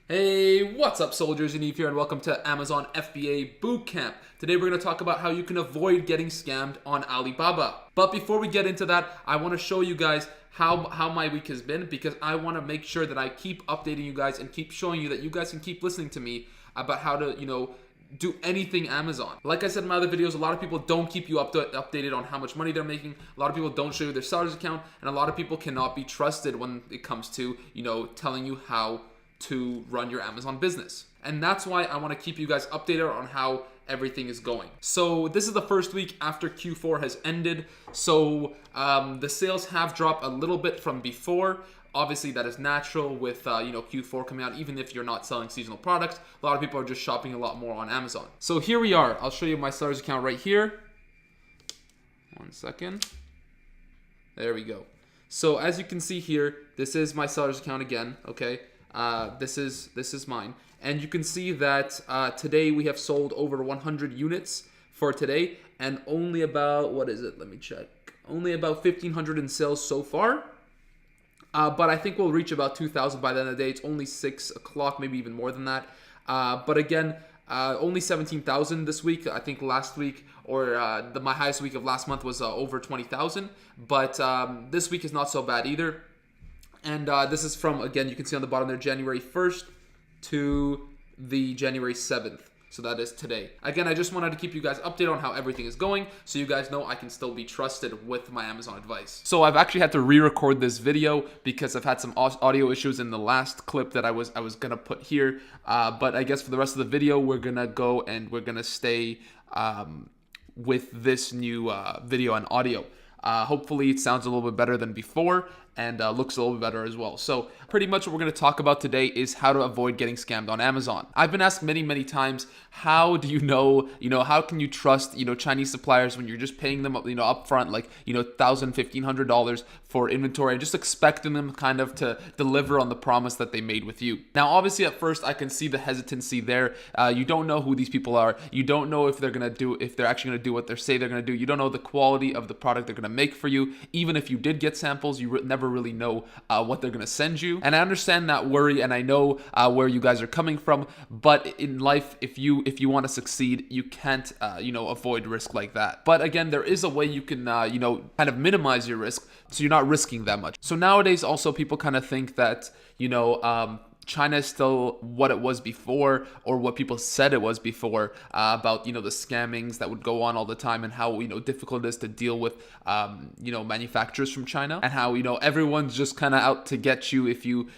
Hey, what's up soldiers? Yaniv here and welcome to Amazon FBA Bootcamp. Today we're going to talk about how you can avoid getting scammed on Alibaba. But before we get into that, I want to show you guys how my week has been because I want to make sure that I keep updating you guys and keep showing you that you guys can keep listening to me about how to, do anything Amazon. Like I said in my other videos, a lot of people don't keep you updated on how much money they're making. A lot of people don't show you their seller's account, and a lot of people cannot be trusted when it comes to, telling you how to run your Amazon business. And that's why I want to keep you guys updated on how everything is going. So this is the first week after Q4 has ended. So the sales have dropped a little bit from before. Obviously, that is natural with Q4 coming out. Even if you're not selling seasonal products, a lot of people are just shopping a lot more on Amazon. So here we are. I'll show you my seller's account right here. One second. There we go. So as you can see here, this is my seller's account again. Okay. This is mine, and you can see that today we have sold over 100 units for today, and only about Let me check. Only about 1,500 in sales so far. But I think we'll reach about 2,000 by the end of the day. It's only 6 o'clock, maybe even more than that. But again, only 17,000 this week. I think last week my highest week of last month was over 20,000. But this week is not so bad either. And this is from, again, you can see on the bottom there, January 1st to the January 7th. So that is today. Again, I just wanted to keep you guys updated on how everything is going so you guys know I can still be trusted with my Amazon advice. So I've actually had to re-record this video because I've had some audio issues in the last clip that I was going to put here. But I guess for the rest of the video, we're going to go and we're going to stay with this new video and audio. Hopefully it sounds a little bit better than before and looks a little bit better as well. So pretty much what we're going to talk about today is how to avoid getting scammed on Amazon. I've been asked many times, how do you know, how can you trust, Chinese suppliers when you're just paying them, up front, like, $1,000, $1,500 for inventory and just expecting them kind of to deliver on the promise that they made with you. Now, obviously at first I can see the hesitancy there. You don't know who these people are. You don't know if they're actually going to do what they say they're going to do. You don't know the quality of the product they're going to make for you. Even if you did get samples, you never really know what they're going to send you. And I understand that worry, and I know where you guys are coming from. But in life, if you want to succeed, you can't avoid risk like that. But again, there is a way you can kind of minimize your risk, so you're not risking that much. So nowadays, also people kind of think that China is still what it was before, or what people said it was before, about the scammings that would go on all the time, and how difficult it is to deal with manufacturers from China, and how everyone's just kind of out to get you if you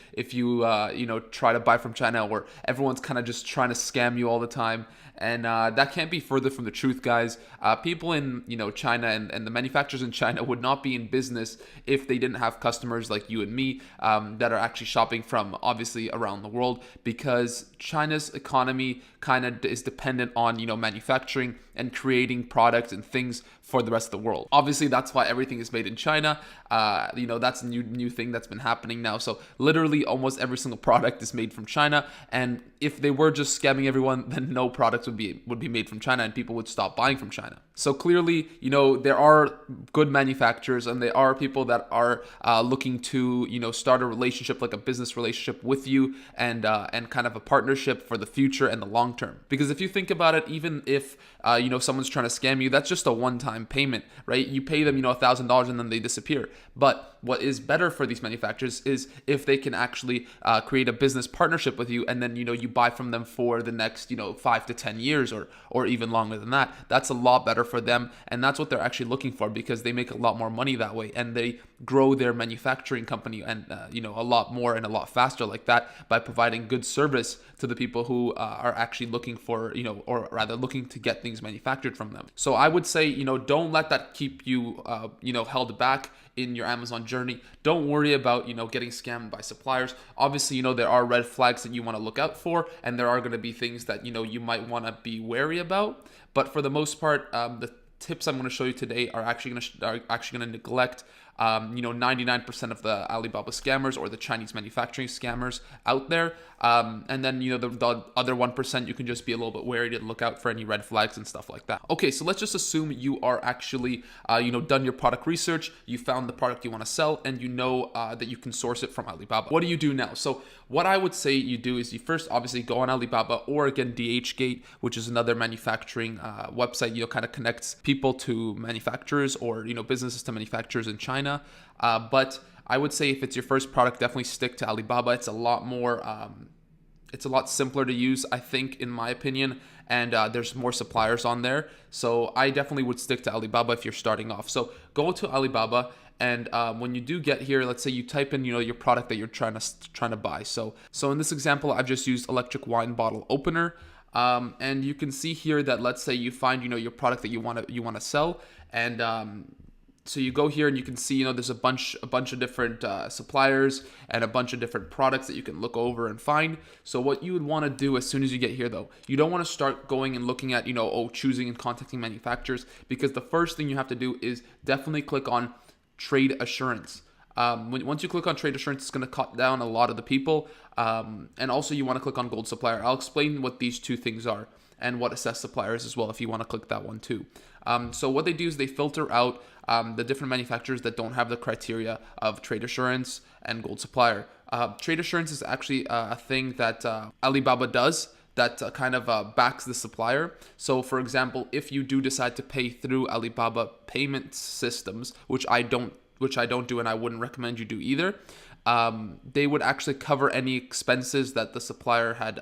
try to buy from China, or everyone's kind of just trying to scam you all the time. And that can't be further from the truth, guys. People in China and the manufacturers in China would not be in business if they didn't have customers like you and me that are actually shopping from obviously around the world, because China's economy kind of is dependent on manufacturing and creating products and things for the rest of the world. Obviously, that's why everything is made in China. That's a new thing that's been happening now. So literally almost every single product is made from China. And if they were just scamming everyone, then no products would be made from China and people would stop buying from China. So clearly, there are good manufacturers, and there are people that are looking to start a relationship, like a business relationship with you, and kind of a partnership for the future and the long term. Because if you think about it, even if someone's trying to scam you, that's just a one-time payment, right? You pay them $1,000 and then they disappear. But what is better for these manufacturers is if they can actually create a business partnership with you, and then you buy from them for the next 5 to 10 years or even longer than that. That's a lot better for them, and that's what they're actually looking for, because they make a lot more money that way, and they grow their manufacturing company and a lot more and a lot faster like that by providing good service to the people who are actually looking for or rather looking to get things manufactured from them. So I would say don't let that keep you held back in your Amazon journey. Don't worry about getting scammed by suppliers. Obviously there are red flags that you want to look out for, and there are going to be things that you might want to be wary about. But for the most part, the tips I'm going to show you today are actually going to neglect 99% of the Alibaba scammers or the Chinese manufacturing scammers out there. And then, the other 1%, you can just be a little bit wary to look out for any red flags and stuff like that. Okay, so let's just assume you are actually, done your product research, you found the product you want to sell, and you know that you can source it from Alibaba. What do you do now? So what I would say you do is you first obviously go on Alibaba, or again DHgate, which is another manufacturing website, kind of connects people to manufacturers, or businesses to manufacturers in China. But I would say if it's your first product, definitely stick to Alibaba. It's a lot more, it's a lot simpler to use, I think, in my opinion, and there's more suppliers on there. So I definitely would stick to Alibaba if you're starting off. So go to Alibaba, and when you do get here, let's say you type in, your product that you're trying to buy. So in this example, I've just used electric wine bottle opener, and you can see here that, let's say you find, your product that you want to sell, and so you go here and you can see, there's a bunch of different suppliers and a bunch of different products that you can look over and find. So what you would want to do as soon as you get here, though, you don't want to start going and looking at, choosing and contacting manufacturers, because the first thing you have to do is definitely click on trade assurance. Once you click on trade assurance, it's going to cut down a lot of the people. And also you want to click on gold supplier. I'll explain what these two things are and what assess suppliers as well, if you want to click that one too. So what they do is they filter out the different manufacturers that don't have the criteria of trade assurance and gold supplier. Trade assurance is actually a thing that Alibaba does that kind of backs the supplier. So for example, if you do decide to pay through Alibaba payment systems, which I don't do, and I wouldn't recommend you do either, they would actually cover any expenses that the supplier had,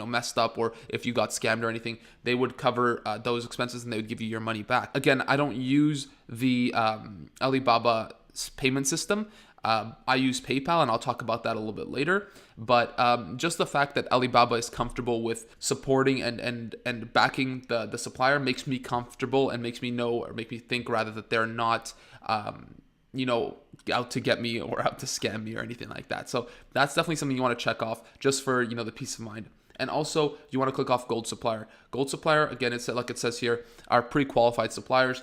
messed up, or if you got scammed or anything, they would cover those expenses and they would give you your money back. Again, I don't use the Alibaba payment system. I use PayPal, and I'll talk about that a little bit later. But just the fact that Alibaba is comfortable with supporting and backing the supplier makes me comfortable, and makes me know, or make me think rather, that they're not out to get me or out to scam me or anything like that. So that's definitely something you want to check off, just for the peace of mind. And also you want to click off gold supplier. Gold supplier, again, it's like it says here, are pre-qualified suppliers.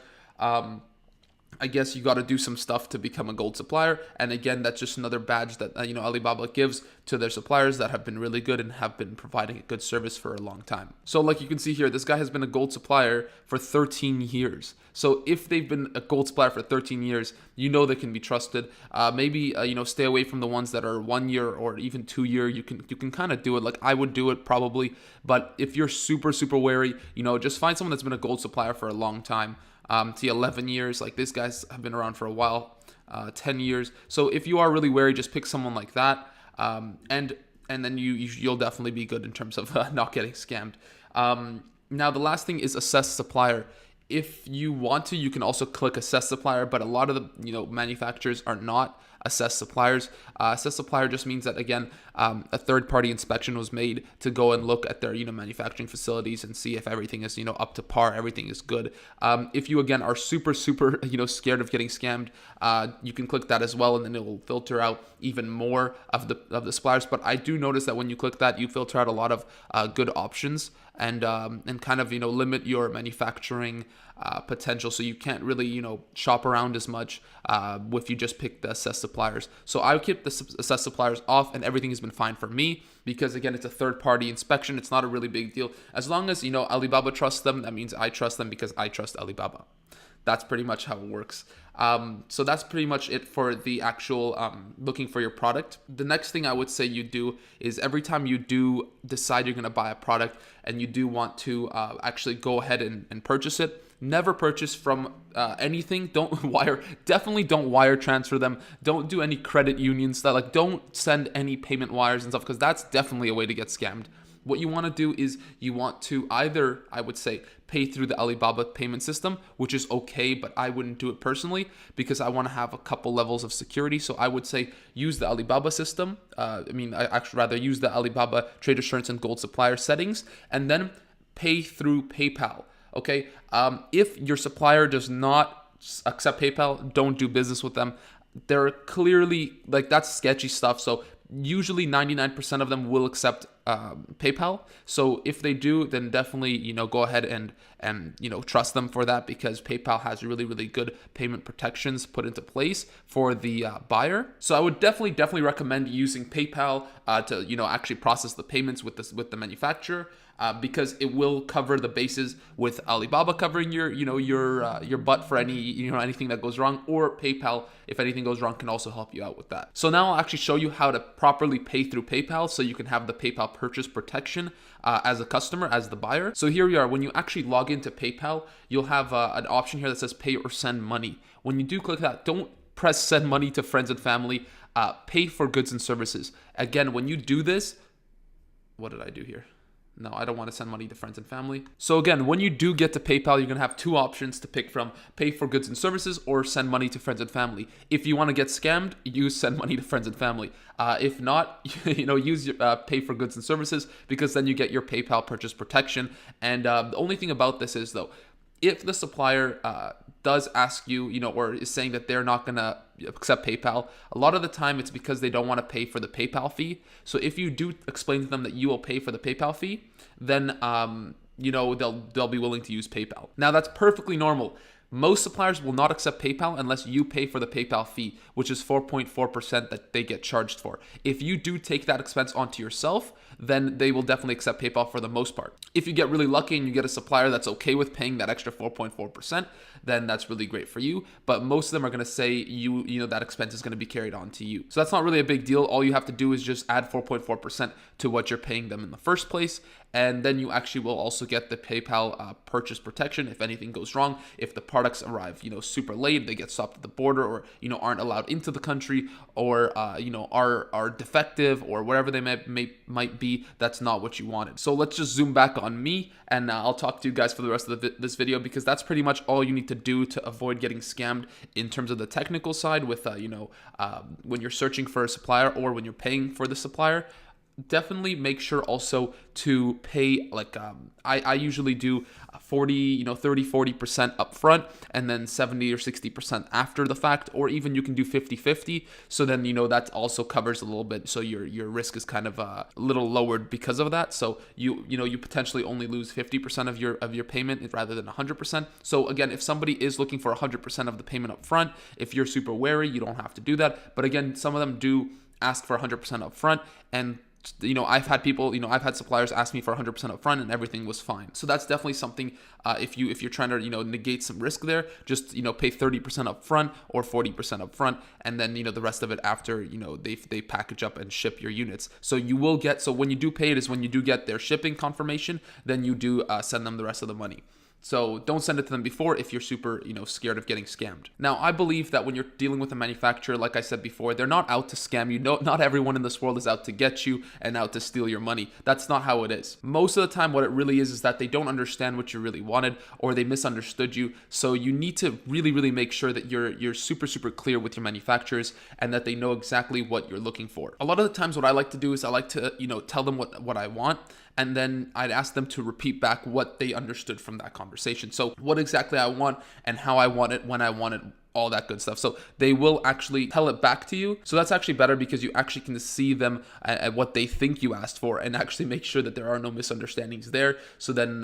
I guess you got to do some stuff to become a gold supplier. And again, that's just another badge that Alibaba gives to their suppliers that have been really good and have been providing a good service for a long time. So like you can see here, this guy has been a gold supplier for 13 years. So if they've been a gold supplier for 13 years, they can be trusted. Maybe stay away from the ones that are 1 year or even 2 year. You can kind of do it. Like I would do it probably, but if you're super wary, just find someone that's been a gold supplier for a long time. To 11 years, like these guys have been around for a while, 10 years. So if you are really wary, just pick someone like that, and then you'll definitely be good in terms of not getting scammed. Now the last thing is assess supplier. If you want to, you can also click assess supplier, but a lot of the manufacturers are not assess suppliers. Assess supplier just means that, again, a third-party inspection was made to go and look at their manufacturing facilities and see if everything is up to par, everything is good. If you again are super scared of getting scammed, you can click that as well, and then it will filter out even more of the suppliers. But I do notice that when you click that, you filter out a lot of good options, and kind of limit your manufacturing potential, so you can't really shop around as much if you just pick the assess suppliers. So I would keep the assess suppliers off, and everything has been fine for me, because again, it's a third-party inspection. It's not a really big deal. As long as Alibaba trusts them, that means I trust them because I trust Alibaba. That's pretty much how it works. So that's pretty much it for the actual looking for your product. The next thing I would say you do is, every time you do decide you're going to buy a product and you do want to actually go ahead and purchase it, never purchase from anything. Definitely don't wire transfer them. Don't do any credit union stuff. Like, don't send any payment wires and stuff, because that's definitely a way to get scammed. What you want to do is you want to either, I would say, pay through the Alibaba payment system, which is okay, but I wouldn't do it personally because I want to have a couple levels of security. So I would say use the Alibaba system. I actually rather use the Alibaba trade assurance and gold supplier settings, and then pay through PayPal. Okay. If your supplier does not accept PayPal, don't do business with them. They're clearly, like, that's sketchy stuff. So usually 99% of them will accept PayPal. So if they do, then definitely go ahead and trust them for that, because PayPal has really good payment protections put into place for the buyer. So I would definitely recommend using PayPal to actually process the payments with the manufacturer. Because it will cover the bases with Alibaba covering your butt for any anything that goes wrong, or PayPal, if anything goes wrong, can also help you out with that. So now I'll actually show you how to properly pay through PayPal so you can have the PayPal purchase protection as a customer, as the buyer. So here we are. When you actually log into PayPal, you'll have an option here that says pay or send money. When you do click that, don't press send money to friends and family. Pay for goods and services. Again, when you do this, what did I do here? No, I don't want to send money to friends and family. So again, when you do get to PayPal, you're going to have two options to pick from: pay for goods and services or send money to friends and family. If you want to get scammed, use send money to friends and family. If not, use pay for goods and services, because then you get your PayPal purchase protection. And the only thing about this is, though, if the supplier does ask you, or is saying that they're not going to accept PayPal, a lot of the time it's because they don't want to pay for the PayPal fee. So if you do explain to them that you will pay for the PayPal fee, then they'll be willing to use PayPal. Now that's perfectly normal. Most suppliers will not accept PayPal unless you pay for the PayPal fee, which is 4.4% that they get charged for. If you do take that expense onto yourself, then they will definitely accept PayPal for the most part. If you get really lucky and you get a supplier that's okay with paying that extra 4.4%, then that's really great for you. But most of them are going to say that expense is going to be carried on to you. So that's not really a big deal. All you have to do is just add 4.4% to what you're paying them in the first place. And then you actually will also get the PayPal purchase protection if anything goes wrong. If the products arrive, super late, they get stopped at the border, or aren't allowed into the country, or are defective, or whatever they might be, that's not what you wanted. So let's just zoom back on me, and I'll talk to you guys for the rest of this video, because that's pretty much all you need to do to avoid getting scammed in terms of the technical side with when you're searching for a supplier or when you're paying for the supplier. Definitely make sure also to pay, I usually do 30-40% up front, and then 70 or 60% after the fact, or even you can do 50-50. So then that also covers a little bit, so your risk is kind of a little lowered because of that. So you potentially only lose 50% of your payment rather than 100%. So again, if somebody is looking for 100% of the payment up front, if you're super wary, you don't have to do that. But again, some of them do ask for 100% up front, and I've had suppliers ask me for 100% up front and everything was fine. So that's definitely something, if you're trying to, negate some risk there, just, pay 30% up front or 40% up front. And then, the rest of it after, they package up and ship your units. So when you do pay it is when you do get their shipping confirmation, then you do send them the rest of the money. So don't send it to them before if you're super, scared of getting scammed. Now, I believe that when you're dealing with a manufacturer, like I said before, they're not out to scam you. No, not everyone in this world is out to get you and out to steal your money. That's not how it is. Most of the time, what it really is that they don't understand what you really wanted, or they misunderstood you. So you need to really make sure that you're super clear with your manufacturers and that they know exactly what you're looking for. A lot of the times, what I like to do is I like to, tell them what I want, and then I'd ask them to repeat back what they understood from that conversation. So what exactly I want and how I want it, when I want it, all that good stuff. So they will actually tell it back to you. So that's actually better, because you actually can see them at what they think you asked for and actually make sure that there are no misunderstandings there. So then,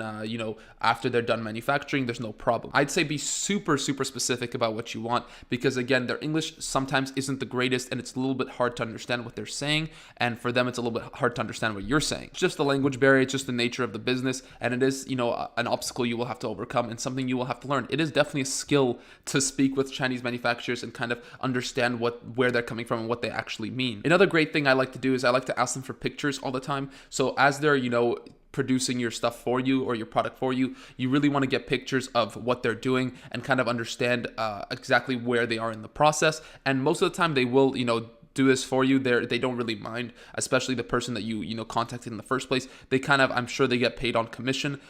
after they're done manufacturing, there's no problem. I'd say be super specific about what you want, because again, their English sometimes isn't the greatest and it's a little bit hard to understand what they're saying. And for them, it's a little bit hard to understand what you're saying. It's just the language barrier. It's just the nature of the business. And it is, an obstacle you will have to overcome and something you will have to learn. It is definitely a skill to speak with Chinese manufacturers and kind of understand where they're coming from and what they actually mean. Another great thing I like to do is I like to ask them for pictures all the time. So as they're, producing your stuff for you or your product for you, you really want to get pictures of what they're doing and kind of understand exactly where they are in the process. And most of the time they will, do this for you. They don't really mind, especially the person that you contacted in the first place. They kind of, I'm sure they get paid on commission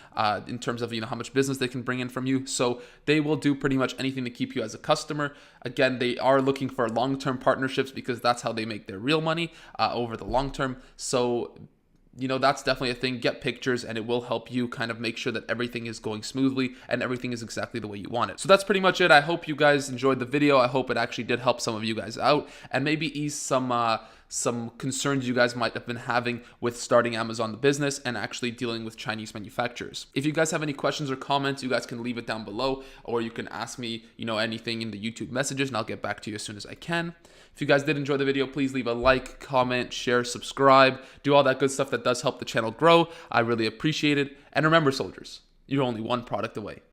in terms of how much business they can bring in from you. So they will do pretty much anything to keep you as a customer. Again, they are looking for long-term partnerships because that's how they make their real money over the long term. So that's definitely a thing. Get pictures and it will help you kind of make sure that everything is going smoothly and everything is exactly the way you want it. So that's pretty much it. I hope you guys enjoyed the video. I hope it actually did help some of you guys out and maybe ease some some concerns you guys might have been having with starting Amazon the business and actually dealing with Chinese manufacturers. If you guys have any questions or comments, you guys can leave it down below, or you can ask me, anything in the YouTube messages, and I'll get back to you as soon as I can. If you guys did enjoy the video, please leave a like, comment, share, subscribe, do all that good stuff that does help the channel grow. I really appreciate it. And remember, soldiers, you're only one product away.